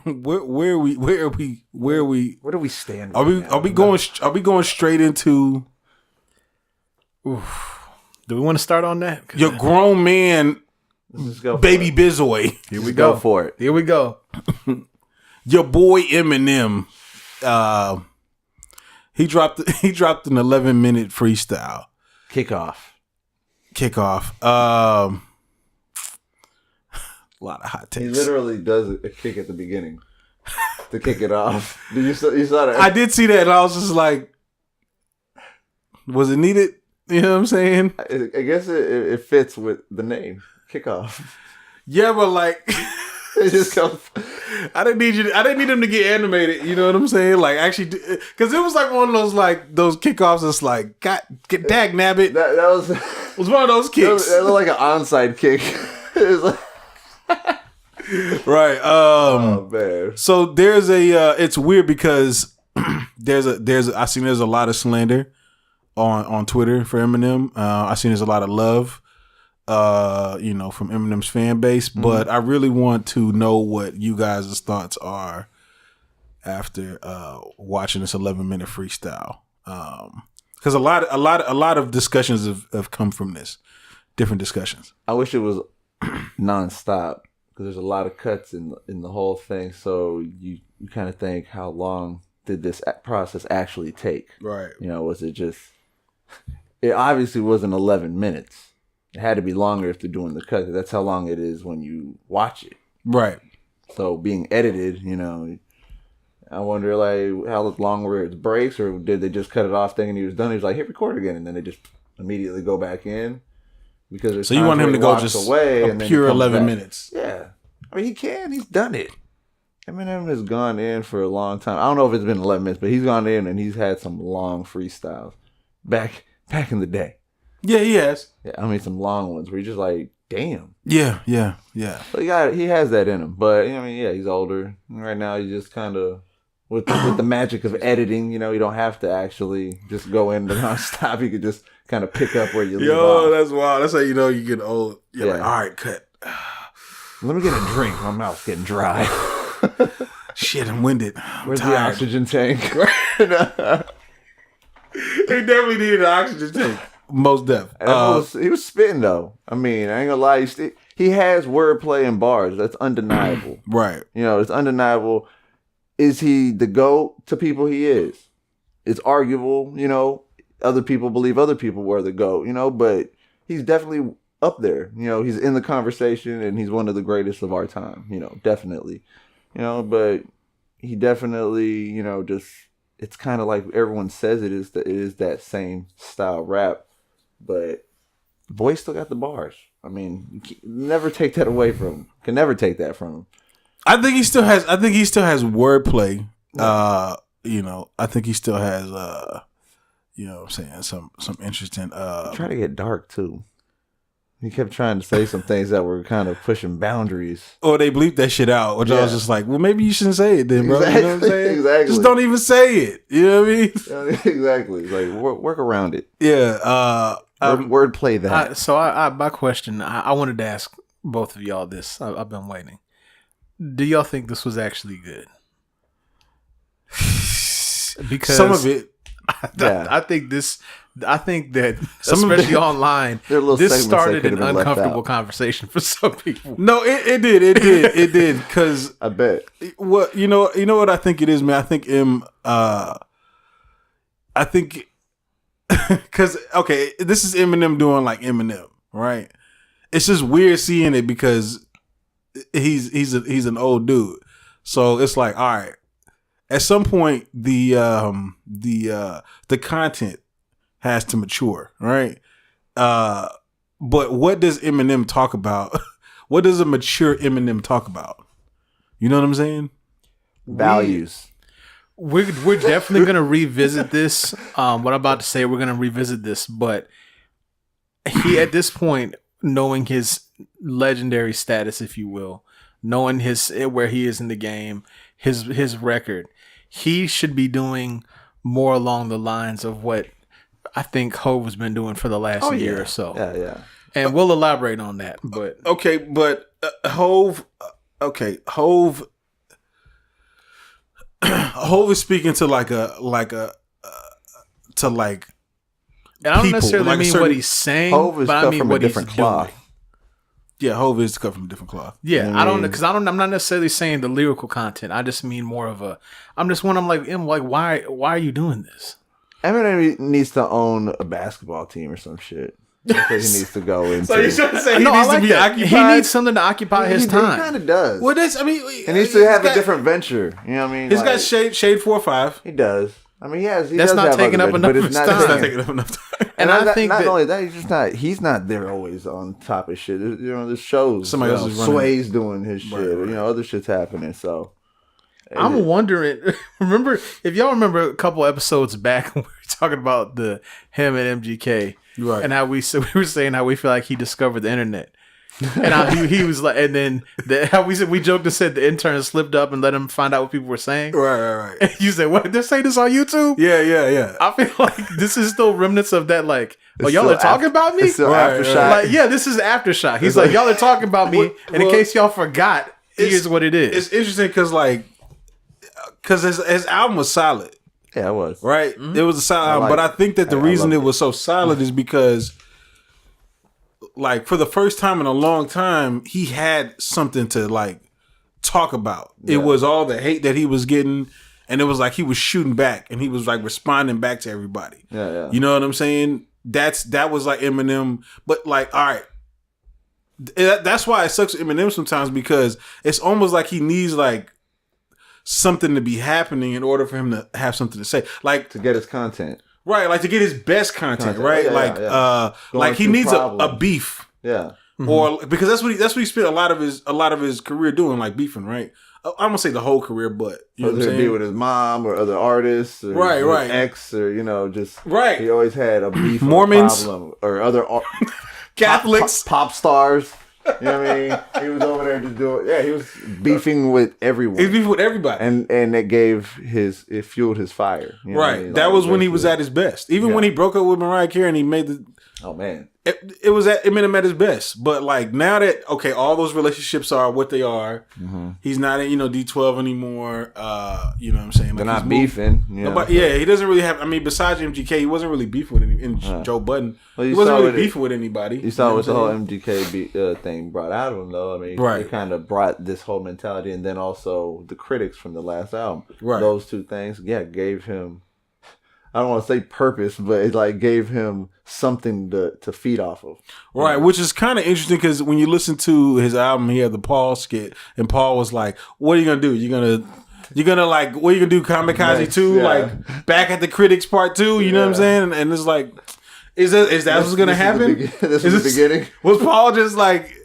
Where do we stand? Are we going straight into? Oof. Do we want to start on that? Your grown man, baby Bizoy. Here we go for it. Here we go. Your boy Eminem. He dropped an 11-minute freestyle. Kick off. A lot of hot takes. He literally does a kick at the beginning to kick it off. You saw that? I did see that, and I was just like, was it needed? You know what I'm saying? I guess it fits with the name, Kickoff. Yeah, but like, it just comes. I didn't need him to get animated. You know what I'm saying? Like, actually, because it was like one of those kickoffs. That's like, God, get dag nabbit. That was it was one of those kicks. That was like an onside kick. It was like. Right. Oh man. So there's it's weird because there's a lot of slander on Twitter for Eminem. I seen there's a lot of love from Eminem's fan base, but I really want to know what you guys' thoughts are after watching this 11-minute freestyle. Cuz a lot of discussions have come from this. Different discussions. I wish it was nonstop. Because there's a lot of cuts in the whole thing, so you kind of think, how long did this process actually take? Right. Was it just? It obviously wasn't 11 minutes. It had to be longer if they're doing the cut. That's how long it is when you watch it. Right. So being edited, I wonder how long were its breaks, or did they just cut it off thinking he was done? He was like, hit record again, and then they just immediately go back in. Because so you want him to go just away a pure 11 minutes? Yeah, I mean he can. He's done it. Eminem has gone in for a long time. I don't know if it's been 11 minutes, but he's gone in and he's had some long freestyles back in the day. Yeah, he has. Yeah, I mean some long ones where you're just like, damn. Yeah. But he has that in him. But he's older right now. He's just kind of with the magic of editing. You don't have to actually just go into nonstop. You could just kind of pick up where you leave off. That's wild. That's how you know you get old. You're like, all right, cut. Let me get a drink. My mouth's getting dry. Shit, I'm winded. Where's the oxygen tank? He definitely needed an oxygen tank. Most def. He was spitting though. I mean, I ain't gonna lie. He has wordplay and bars. That's undeniable. Right. It's undeniable. Is he the GOAT to people? He is. It's arguable. Other people believe other people were the GOAT, but he's definitely up there. He's in the conversation and he's one of the greatest of our time, definitely. But he definitely, just, it's kind of like everyone says it is that same style rap, but the boy still got the bars. I mean, you can never take that away from him. Can never take that from him. I think he still has wordplay. I think he still has what I'm saying, some interesting Trying to get dark too. He kept trying to say some things that were kind of pushing boundaries. Or they bleeped that shit out, which I was just like, well, maybe you shouldn't say it then, bro. Exactly. You know what I'm saying? Exactly. Just don't even say it. You know what I mean? Exactly. Like work around it. Yeah. Wordplay that. My question, I wanted to ask both of y'all this. I've been waiting. Do y'all think this was actually good? Because some of it. I think that especially online, this started an uncomfortable conversation for some people. No, it did. Because I bet. What you know what I think it is, man. I think because this is Eminem doing like Eminem, right? It's just weird seeing it because he's an old dude, so it's like, all right. At some point, the content has to mature, right? But what does Eminem talk about? What does a mature Eminem talk about? You know what I'm saying? Values. We're definitely gonna revisit this. What I'm about to say, we're gonna revisit this, but he at this point, knowing his legendary status, if you will, knowing where he is in the game, his record, he should be doing more along the lines of what I think Hov has been doing for the last year or so. Yeah. And we'll elaborate on that. But okay, but Hov, okay, Hove is speaking to to like. And I don't people, necessarily like a mean certain- what he's saying, Hove is but I cut mean from a what he's different doing. cloth. Yeah, Hove is cut from a different cloth. Yeah, I don't know because I'm not necessarily saying the lyrical content. I just mean more of a. I'm like, why are you doing this? Eminem needs to own a basketball team or some shit. Because he needs to go into. So you're trying to say he No, I needs like to be that. occupied? He needs something to occupy his He time. kind of does. Well, that's, I mean, He needs to have a different venture. You know what I mean? He's Like, got Shade 4-5. He does. I mean, he has. He That's does not have taking other up ventures, enough but of it's his not time. It's not taking- taking up enough time. And I think not that only that, he's not there always on top of shit. You know, there's shows. Somebody else is running. Sway's doing his shit. Right. Or, you know, other shit's happening. So I'm wondering. Remember, if y'all remember a couple episodes back when we were talking about him and MGK, Right. and how we were saying how we feel like he discovered the internet, and how he was like, and then how we joked and said the intern slipped up and let him find out what people were saying. Right. And you said, "What? They're saying this on YouTube?" Yeah. I feel like this is still remnants of that. Like, oh, It's y'all still are talking about me. It's still Right, aftershock. right. Like, yeah, this is aftershock. He's like, y'all are talking about me, and in well, case y'all forgot, here's what it is. It's interesting because his album was solid, Yeah, it was. right? It was a solid album, like but I think that the I reason loved it was so solid is because, like, for the first time in a long time, he had something to like talk about. It was all the hate that he was getting, and it was like he was shooting back, and he was like responding back to everybody. Yeah. You know what I'm saying? That was like Eminem, but like, all right. That's why it sucks with Eminem sometimes, because it's almost like he needs like something to be happening in order for him to have something to say. Like, To get his content. right, like to get his best content, right? Yeah, like yeah. like he through needs a problems. beef. Yeah. Or because that's what he spent a lot of his career doing, like beefing, right? I'm gonna say the whole career, but you know what I'm Whether it be saying? with his mom or other artists, or Right, his right. ex, or just Right. He always had a beef, Mormons. or a problem, or other Catholics. pop stars. You know what I mean? He was over there to do it. Yeah, he was beefing with everyone. He's beefing with everybody. and it fueled his fire. You know what I Right. mean? That Like, was when he was basically. at his best. Even when he broke up with Mariah Carey and he made the Oh man. it was at Eminem at his best. But like now that all those relationships are what they are. He's not in D12 anymore. You know what I'm saying? Like, They're not he's moved- beefing. You know? Nobody, yeah, he doesn't really have. I mean, besides MGK, he wasn't really beefing with any. And Joe Budden, Well, he you wasn't saw really what it- beefing with anybody. You saw know what the I'm whole saying? MGK thing brought out of him, though. I mean, Right. it kind of brought this whole mentality, and then also the critics from the last album. Right. Those two things, gave him. I don't want to say purpose, but it like gave him something to feed off of. Right, which is kind of interesting because when you listen to his album, he had the Paul skit, and Paul was like, "What are you gonna do? You're gonna like, what are you gonna do? Kamikaze Next, 2, yeah. like Back at the Critics Part 2? You know what I'm Yeah. saying?" And it's like, is that what's gonna happen? This is the beginning, Was Paul just like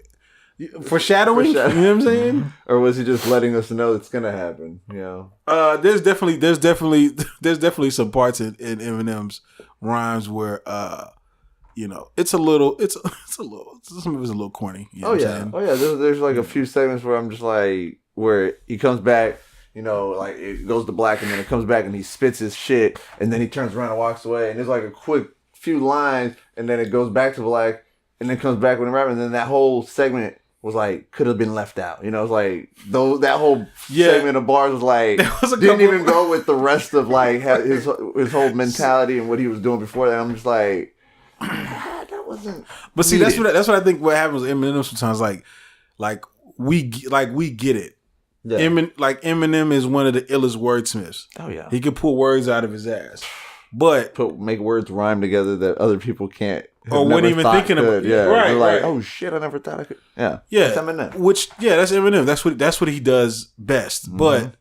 foreshadowing? You know what I'm saying? or was he just letting us know it's gonna happen? You know, There's definitely some parts in Eminem's rhymes where it's a little some of it's a little corny. You know what I'm saying? oh yeah. There's like a few segments where I'm just like, where he comes back. You know, like it goes to black and then it comes back and he spits his shit and then he turns around and walks away and there's like a quick few lines and then it goes back to black and then comes back with a rap and then that whole segment was like could have been left out. You know, it's like that whole segment of bars was like didn't even go with the rest of like his whole mentality and what he was doing before that. I'm just like, that wasn't. But see, that's what I think. What happens with Eminem sometimes, like we get it. Yeah. Eminem is one of the illest wordsmiths. Oh yeah, He can pull words out of his ass, but make words rhyme together that other people can't. Or weren't even thinking about. Yeah, right. They're like, right. oh shit, I never thought I could. Yeah, Yeah, That's Eminem. That's Eminem. That's what he does best. Mm-hmm. But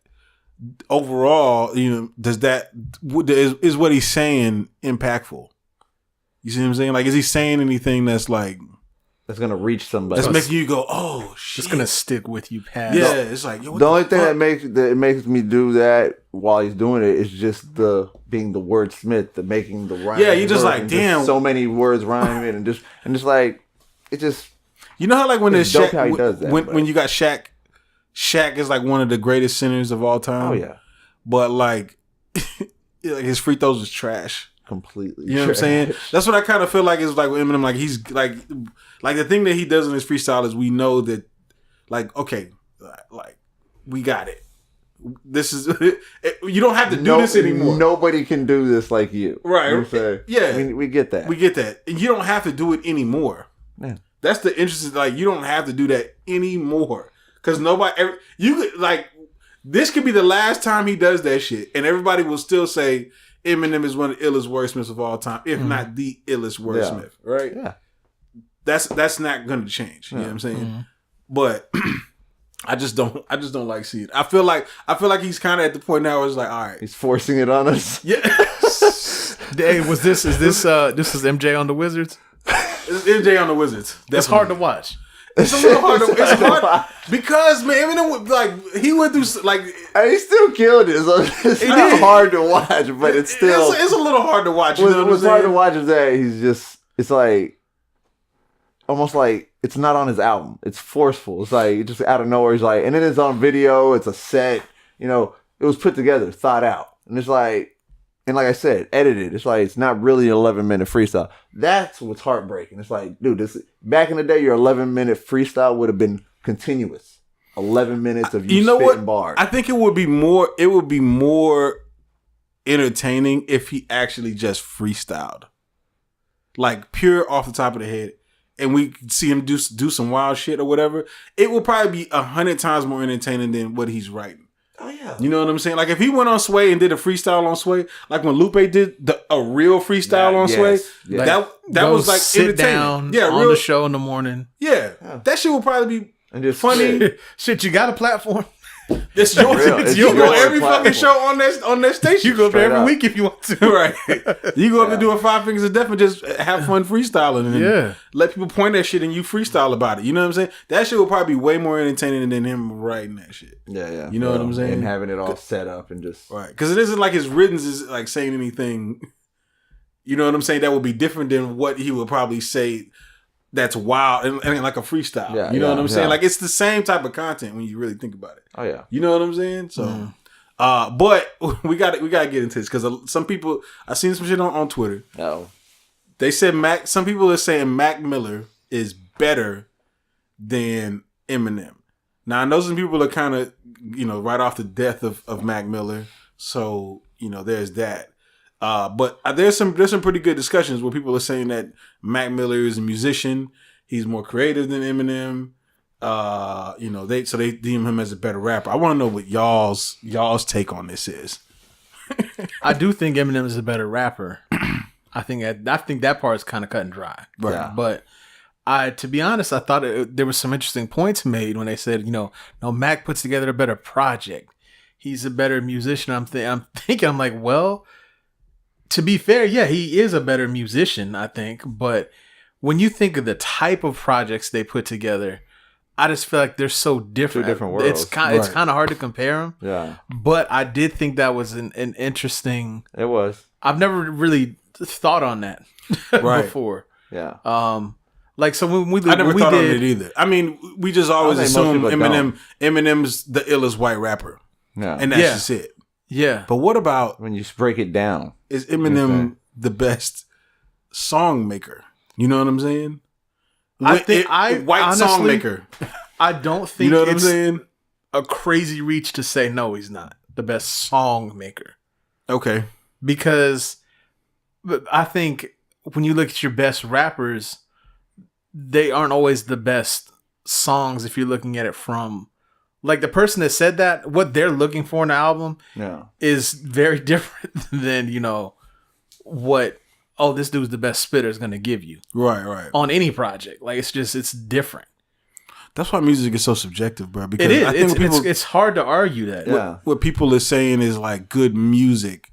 overall, is what he's saying impactful? You see what I'm saying? Like, is he saying anything that's like That's gonna reach somebody. that's making you go, oh shit? Just gonna stick with you past. Yeah, it's like yo, what The only thing fuck? that makes me do that while he's doing it is just being the wordsmith, the making the rhyme. Yeah, you're just work like, and damn. so many words rhyming and just like it just. You know how like when It's there's dope how he does that, when but- you got Shaq is like one of the greatest sinners of all time. Oh yeah, But like his free throws is trash. completely. You know what I'm saying? That's what I kind of feel like is like with Eminem. Like he's like the thing that he does in his freestyle is we know that like, okay, Like, we got it. This is you don't have to do this anymore. Nobody can do this like you. Right. You know what I'm saying? Yeah. We get that. We get that. And you don't have to do it anymore. Man. That's the interesting. Like, you don't have to do that anymore. Because you could, like, this could be the last time he does that shit. And everybody will still say Eminem is one of the illest wordsmiths of all time, if not the illest wordsmith. Right? Yeah. That's not going to change. You know what I'm saying? Mm-hmm. But I just don't like seeing it. I feel like he's kind of at the point now where it's like, all right, he's forcing it on us. Yeah. Hey, is this MJ on the Wizards? It's MJ on the Wizards. Definitely. It's hard to watch. It's a little hard. It's hard because, man, Eminem, like, he went through, like, and he still killed it. So it's not hard to watch, but it's still it's a little hard to watch. What's hard to watch is that he's just, it's like almost like it's not on his album. It's forceful. It's like just out of nowhere. He's like, and then it's on video. It's a set. You know, it was put together, thought out, and it's like. And like I said, edited. It's like, it's not really an 11-minute freestyle. That's what's heartbreaking. It's like, dude, back in the day, your 11-minute freestyle would have been continuous. 11 minutes of you spitting bars. I think it would be more entertaining if he actually just freestyled. Like, pure off the top of the head. And we see him do some wild shit or whatever. It will probably be 100 times more entertaining than what he's writing. Oh yeah, you know what I'm saying? Like, if he went on Sway and did a freestyle on Sway, like when Lupe did a real freestyle on Sway, that was like sit down, on the show in the morning. Yeah, that shit will probably be funny. Shit, you got a platform. It's you go every fucking show on that station. You go up there every week if you want to. Right. You go up there doing 5 Fingers of Death and just have fun freestyling and let people point that shit and you freestyle about it. You know what I'm saying? That shit will probably be way more entertaining than him writing that shit. Yeah. You know what I'm saying? And having it all set up and just right. Because it isn't like his writtens is like saying anything. You know what I'm saying? That would be different than what he would probably say. That's wild and like a freestyle. Yeah, you know what I'm saying? Like, it's the same type of content when you really think about it. Oh yeah. You know what I'm saying? So, but we got to get into this because some people, I seen some shit on Twitter. Oh. They said some people are saying Mac Miller is better than Eminem. Now I know some people are kind of, right off the death of Mac Miller. So, there's that. But there's some pretty good discussions where people are saying that Mac Miller is a musician. He's more creative than Eminem. They deem him as a better rapper. I want to know what y'all's take on this is. I do think Eminem is a better rapper. I think that part is kind of cut and dry. Right. Yeah. But to be honest, I thought there were some interesting points made when they said, no, Mac puts together a better project. He's a better musician. I'm thinking, like, well, to be fair, yeah, he is a better musician, I think. But when you think of the type of projects they put together, I just feel like they're so different. 2 different worlds. It's kind of hard to compare them. Yeah. But I did think that was an interesting. It was. I've never really thought on that before. Yeah. Like, so when we I never thought on it either. I mean, we just always assume Eminem's the illest white rapper. Yeah. And that's just it. Yeah. But what about when you break it down? Is Eminem the best song maker? You know what I'm saying? White song maker. I don't think I'm saying? A crazy reach to say no, he's not the best song maker. Okay. Because I think when you look at your best rappers, they aren't always the best songs if you're looking at it from, like, the person that said that, what they're looking for in the album is very different than, what, this dude's the best spitter is going to give you. Right. On any project. Like, it's different. That's why music is so subjective, bro. Because it is. I think it's hard to argue that. Yeah. What people are saying is, like, good music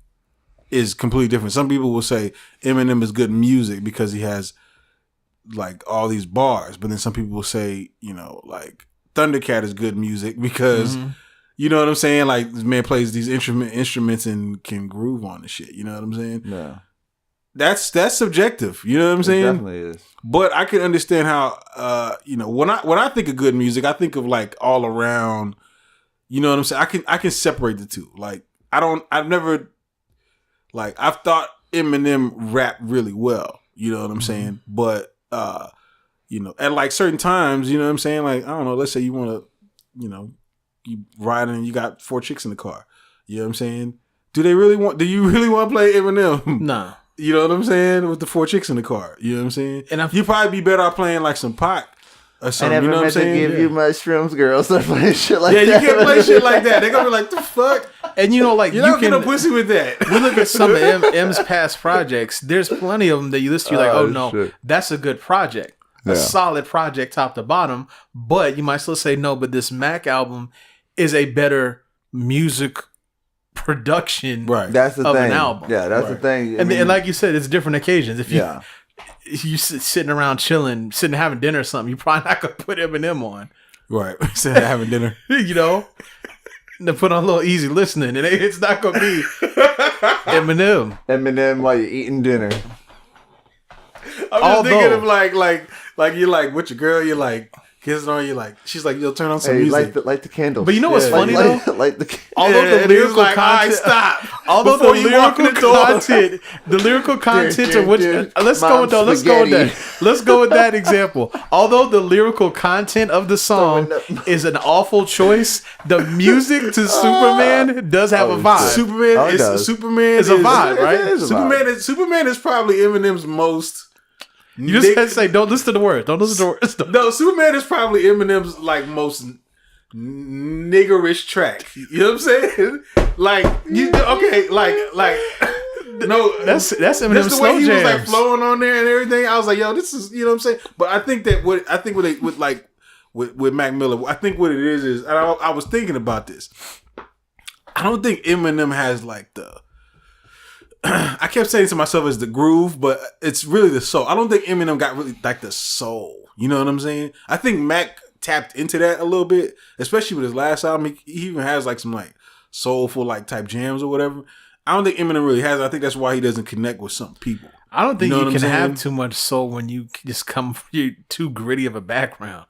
is completely different. Some people will say Eminem is good music because he has, like, all these bars. But then some people will say, like, Thundercat is good music because, you know what I'm saying? Like, this man plays these instruments and can groove on the shit. You know what I'm saying? Yeah. That's subjective. You know what I'm saying? It definitely is. But I can understand how, when I think of good music, I think of, like, all around. You know what I'm saying? I can separate the two. Like, I've thought Eminem rap really well. You know what I'm saying? But at, like, certain times, you know what I'm saying? Like, I don't know, let's say you want to you riding and you got 4 chicks in the car. You know what I'm saying? Do you really want to play Eminem? Nah. You know what I'm saying? With the 4 chicks in the car. You know what I'm saying? And you probably be better off playing like some Pac or something. You know what I'm saying? Give you mushrooms, girls. Start playing shit like that. Yeah, you can't play shit like that. They're gonna be like, the fuck? And you're not getting no pussy with that. We look at some of M's past projects. There's plenty of them that you listen to. You're like, oh no, shit. That's a good project, a solid project, top to bottom. But you might still say no. But this Mac album is a better music production. Right. That's the of thing. An album. Yeah, that's the thing. And like you said, it's different occasions. If you sitting around chilling, sitting having dinner or something, you're probably not gonna put Eminem on. Right. Sitting having dinner. To put on a little easy listening, and it's not gonna be Eminem. Eminem while you're eating dinner. I'm just thinking of like you're like with your girl, you're like kissing on you, like she's like, turn on some music, light the candles. But you know what's funny though? Light the although the lyrical like, content, stop. Although the lyrical content of which let's go with that example. Although the lyrical content of the song is an awful choice, the music to Superman does have a vibe. Superman is a vibe, right? Superman is probably Eminem's most. You just have to say, don't listen to the words. Don't listen to the words. No, Superman is probably Eminem's like most niggerish track. You know what I'm saying? Like no, that's Eminem's that's the slow way he jams. was like flowing on there and everything. I was like, yo, this is, you know what I'm saying? But I think that with Mac Miller, I think what it is and I was thinking about this. I don't think Eminem has like the. I kept saying to myself it's the groove, but it's really the soul. I don't think Eminem got really like the soul. You know what I'm saying? I think Mac tapped into that a little bit, especially with his last album. He even has like some like soulful like type jams or whatever. I don't think Eminem really has it. I think that's why he doesn't connect with some people. I don't think you can have too much soul when you just come from too gritty of a background.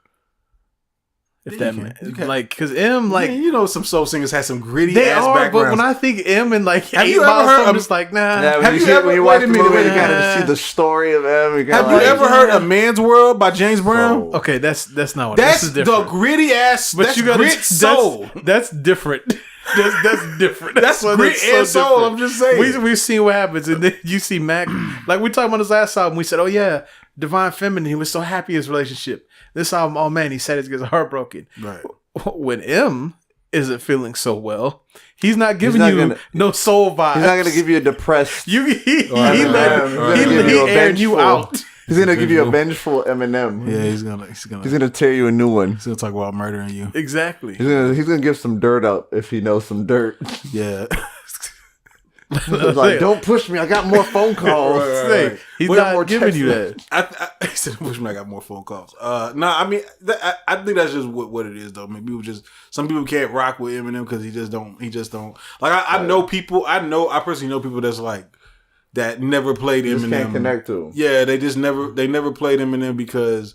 If that makes like, because M, like, some soul singers have some gritty they ass are, backgrounds. But when I think M and like, have you ever heard? I'm just like, nah. Yeah, when you watch the movie, you kind of see the story of M. Have you ever heard A Man's World by James Brown? Okay, that's not what. That's this is different. The gritty ass. But you got grit soul. That's different. That's different. That's grit and soul. Different. I'm just saying. We've seen what happens, and then you see Mac. Like we talked about his last album, we said, "Oh yeah, Divine Feminine." He was so happy in his relationship. This album, oh man, he said he gets heartbroken. Right. When M isn't feeling so well, he's not giving you no soul vibes. He's not going to give you a depressed. He aired you out. He's gonna give you a vengeful Eminem. Yeah, he's gonna tear you a new one. He's gonna talk about murdering you. Exactly. He's gonna give some dirt up if he knows some dirt. Yeah. Like, don't push me. I got more phone calls. Right. He's not giving you that. I said, push me. I got more phone calls. I mean, I think that's just what it is, though. Maybe some people can't rock with Eminem because he just don't. Like I know people. I personally know people that's like that never played Eminem. Just can't connect to him. Yeah, they never played Eminem because.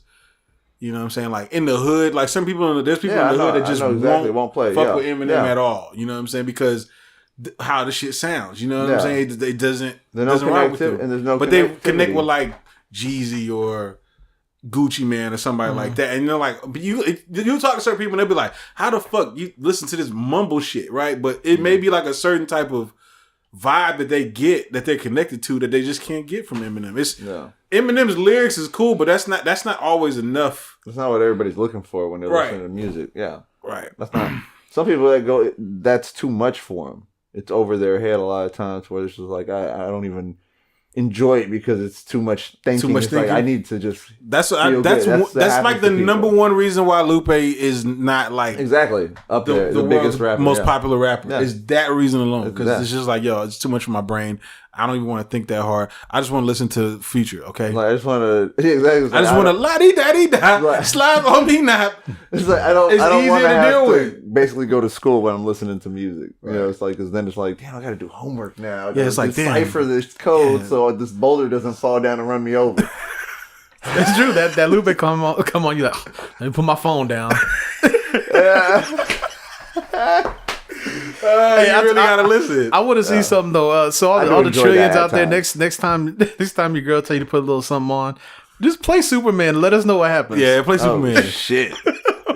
You know what I'm saying? Like in the hood, like there's people in the hood that just won't play. Fuck with Eminem at all. You know what I'm saying? Because how the shit sounds. You know what I'm saying? It doesn't rock with them. And there's no but they connect with like Jeezy or Gucci Man or somebody like that. And you're like, but you talk to certain people and they'll be like, how the fuck you listen to this mumble shit, right? But it may be like a certain type of vibe that they get, that they're connected to, that they just can't get from Eminem. Eminem's lyrics is cool, but that's not always enough. That's not what everybody's looking for when they're listening to music. Yeah. Right. That's not. Some people that's too much for them. It's over their head a lot of times where it's just like, I don't even enjoy it because it's too much thinking. Like, I need to just that's like the number one reason why Lupe is not like exactly up there, the biggest rapper, most popular rapper. Is that reason alone, because it's just like, yo, it's too much for my brain. I don't even want to think that hard. I just want to listen to Future, okay? Like, I just want to I just want to la-dee-da-dee-da, slide on me now. It's like I don't want to deal with. Basically go to school when I'm listening to music. Right. You know, it's like, because then it's like, damn, I got to do homework now. Yeah, it's like, decipher this code so this boulder doesn't fall down and run me over. It's true that Lupe come on, you like, let me put my phone down. Hey, you really gotta listen. I want to see something though. So all the trillions out there. Next time your girl tell you to put a little something on, just play Superman and let us know what happens. Yeah, play Superman. Shit.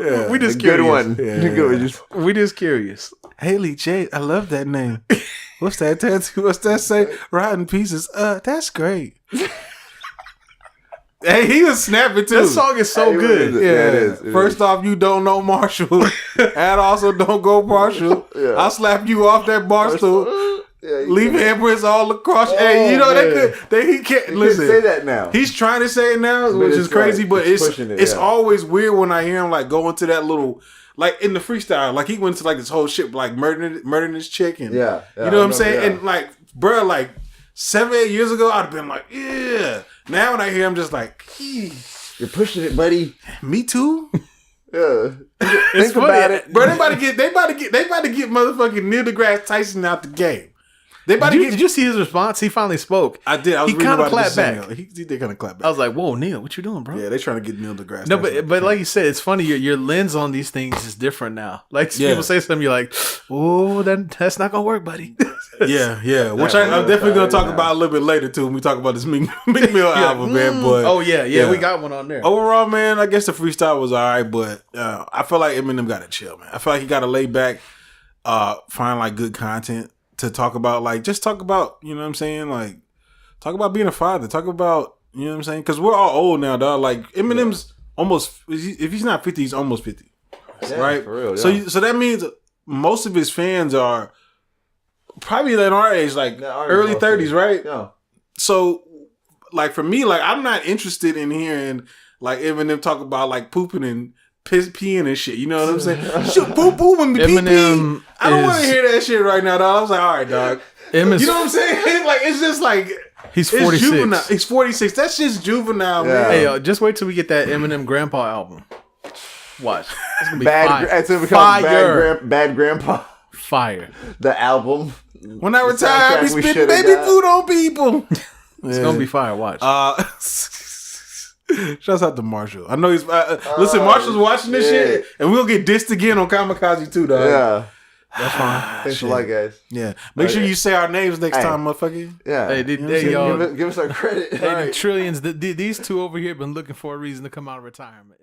Yeah. We just The good curious. one. Yeah, The good one. yeah. Just We just curious. Haley J, I love that name. What's that tattoo? What's that say? Rotten Pieces. That's great. Hey, he was snapping too. This song is so Hey, good. it is. First off, you don't know Marshall, and also don't go Marshall. Yeah. I'll slap you off that bar stool. Yeah, Leave handprints all across. Hey, you know he can't He listen. can't say that now. He's trying to say it now, which it's is crazy, right. but He's it's pushing it, it's yeah. always weird when I hear him like go into that little like in the freestyle, like he went to like this whole shit like murdering this chick and Yeah, you know what I'm saying? yeah. And like, bruh, like 7-8 years ago, I'd have been like, yeah. Now when I hear him, just like, You're pushing it, buddy. me too. Yeah. It's Think about funny. it. Bro, they about to get motherfucking Neil deGrasse Tyson out the game. They about Did to you, get. did you see his response? He finally spoke. I did. I was He reading kinda about it clapped this morning. back. He did kind of clap back. I was like, "Whoa, Neil, what you doing, bro?" Yeah, they trying to get Neil deGrasse. No, Tyson. but like you said, it's funny. Your lens on these things is different now. Like Yeah. people say something, you're like, "Oh, that's not gonna work, buddy." yeah. Which I'm definitely gonna talk about a little bit later too when we talk about this Meek Mill album, man. But Oh yeah, we got one on there. overall, man, I guess the freestyle was all right, but I feel like Eminem got to chill, man. I feel like he got to lay back, find like good content to talk about, like just talk about, you know what I'm saying, like talk about being a father, talk about, you know what I'm saying, because we're all old now, dog. Like Eminem's almost, if he's not 50, he's almost 50, Yeah, right? For real, So so that means most of his fans are probably in our age, like early 30s, right? Yeah. So, like for me, like I'm not interested in hearing like Eminem talk about like pooping and peeing and shit. You know what I'm saying? Shit, poo and pee. Eminem I don't want to is- hear that shit right now, dog. I was like, all right, dog. Em is, You know what I'm saying? Like it's just like he's it's 46. juvenile. He's 46. That's just juvenile, Yeah. man. Hey, just wait till we get that Eminem Grandpa album. Watch. It's gonna be Bad. fire. It's gonna become Fire. bad grandpa. Fire. The album. When I retire, I'll be soundtrack we spitting shoulda baby got. food on people. It's gonna be fire. Watch. Shouts out to Marshall. I know he's listen. Marshall's watching this shit, and we'll get dissed again on Kamikaze too, dog. Yeah. That's fine. Thanks a lot, guys. Yeah, make sure you say our names next Hey. time, motherfucker. Yeah. Hey, know what I'm hey, saying? y'all. Give us our credit. Hey, the trillions. These two over here been looking for a reason to come out of retirement.